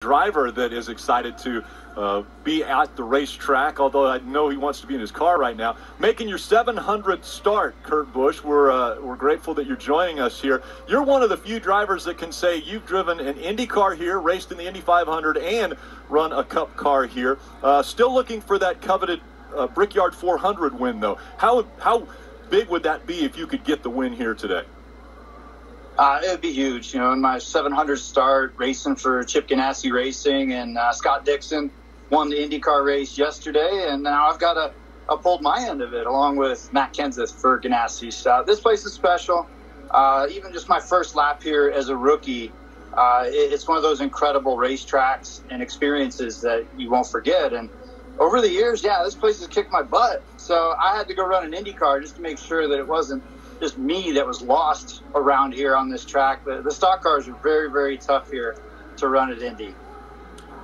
driver that is excited to be at the racetrack, although I know he wants to be in his car right now. Making your 700th start, Kurt Busch. We're grateful that you're joining us here. You're one of the few drivers that can say you've driven an Indy car here, raced in the Indy 500, and run a Cup car here. Still looking for that coveted Brickyard 400 win, though. How big would that be if you could get the win here today? It would be huge. You know, in my 700 start racing for Chip Ganassi Racing, and Scott Dixon won the IndyCar race yesterday, and now I've got to uphold my end of it along with Matt Kenseth for Ganassi. So this place is special. Even just my first lap here as a rookie, it's one of those incredible racetracks and experiences that you won't forget. And over the years, this place has kicked my butt. So I had to go run an IndyCar just to make sure that it wasn't just me that was lost around here on this track. The stock cars are very, very tough here to run at Indy.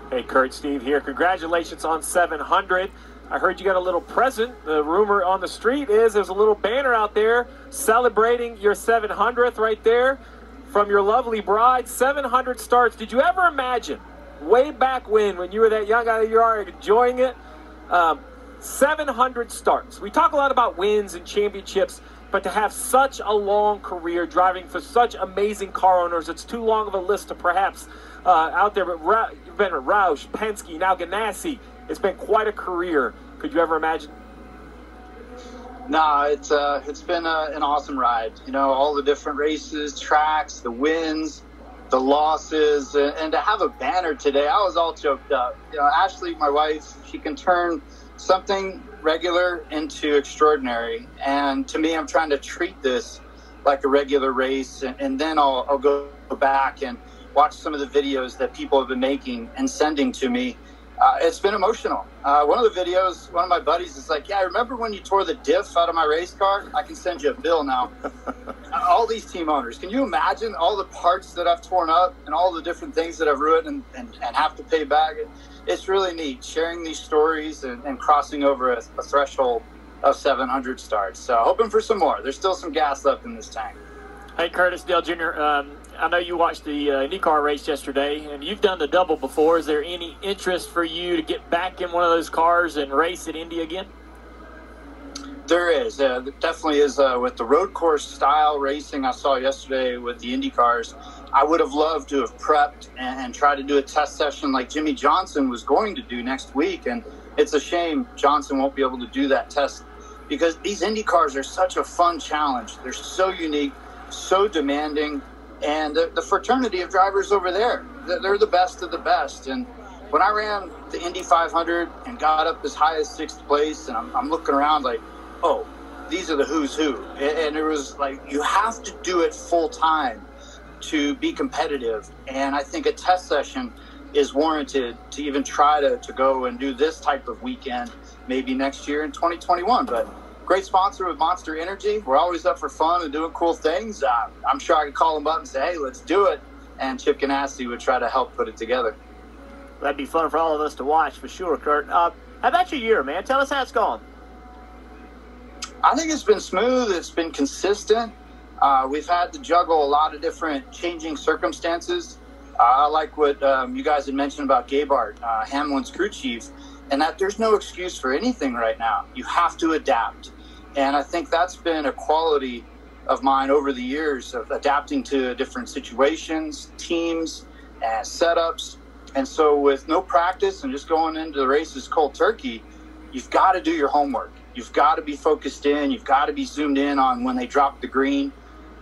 Hey, Kurt, Steve here. Congratulations on 700. I heard you got a little present. The rumor on the street is there's a little banner out there celebrating your 700th right there from your lovely bride. 700 starts. Did you ever imagine, way back when you were that young guy, you are enjoying it, 700 starts? We talk a lot about wins and championships, but to have such a long career driving for such amazing car owners, it's too long of a list to perhaps out there. But you've been at Roush, Penske, now Ganassi. It's been quite a career. Could you ever imagine? No, it's been an awesome ride. You know, all the different races, tracks, the wins, the losses, and to have a banner today, I was all choked up. You know, Ashley, my wife, she can turn something regular into extraordinary, and to me, I'm trying to treat this like a regular race, and then I'll go back and watch some of the videos that people have been making and sending to me. It's been emotional. One of the videos, one of my buddies is like, "Yeah, I remember when you tore the diff out of my race car? I can send you a bill now." All these team owners, can you imagine all the parts that I've torn up and all the different things that I've ruined and have to pay back? It's really neat sharing these stories and crossing over a threshold of 700 starts. So hoping for some more. There's still some gas left in this tank. Hey, Curtis Dale Jr., I know you watched the IndyCar race yesterday, and you've done the double before. Is there any interest for you to get back in one of those cars and race at Indy again? There is. There definitely is. With the road course style racing I saw yesterday with the Indy cars, I would have loved to have prepped and tried to do a test session like Jimmy Johnson was going to do next week. And it's a shame Johnson won't be able to do that test, because these Indy cars are such a fun challenge. They're so unique, so demanding. And the fraternity of drivers over there, they're the best of the best. And when I ran the Indy 500 and got up as high as 6th place, and I'm looking around like, oh, these are the who's who. And it was like, you have to do it full time to be competitive. And I think a test session is warranted to even try to go and do this type of weekend maybe next year in 2021. But great sponsor with Monster Energy. We're always up for fun and doing cool things. I'm sure I could call them up and say, hey, let's do it. And Chip Ganassi would try to help put it together. That'd be fun for all of us to watch for sure, Kurt. How about your year, man? Tell us how it's gone. I think it's been smooth. It's been consistent. We've had to juggle a lot of different changing circumstances. I like what you guys had mentioned about Gabart, Hamlin's crew chief, and that there's no excuse for anything right now. You have to adapt. And I think that's been a quality of mine over the years, of adapting to different situations, teams, and setups. And so with no practice and just going into the races cold turkey, you've got to do your homework. You've got to be focused in. You've got to be zoomed in on when they drop the green.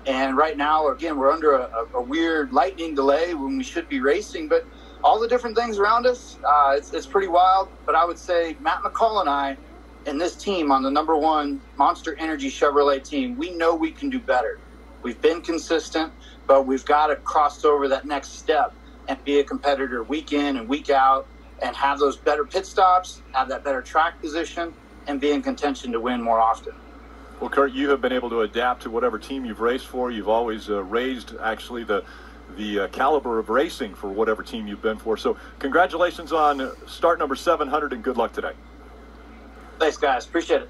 And right now, again, we're under a weird lightning delay when we should be racing. But all the different things around us, it's pretty wild. But I would say Matt McCall and I and this team on the #1 Monster Energy Chevrolet team, we know we can do better. We've been consistent, but we've got to cross over that next step and be a competitor week in and week out and have those better pit stops, have that better track position, and be in contention to win more often. Well, Kurt, you have been able to adapt to whatever team you've raced for. You've always raised, actually, the caliber of racing for whatever team you've been for. So congratulations on start number 700, and good luck today. Thanks, guys. Appreciate it.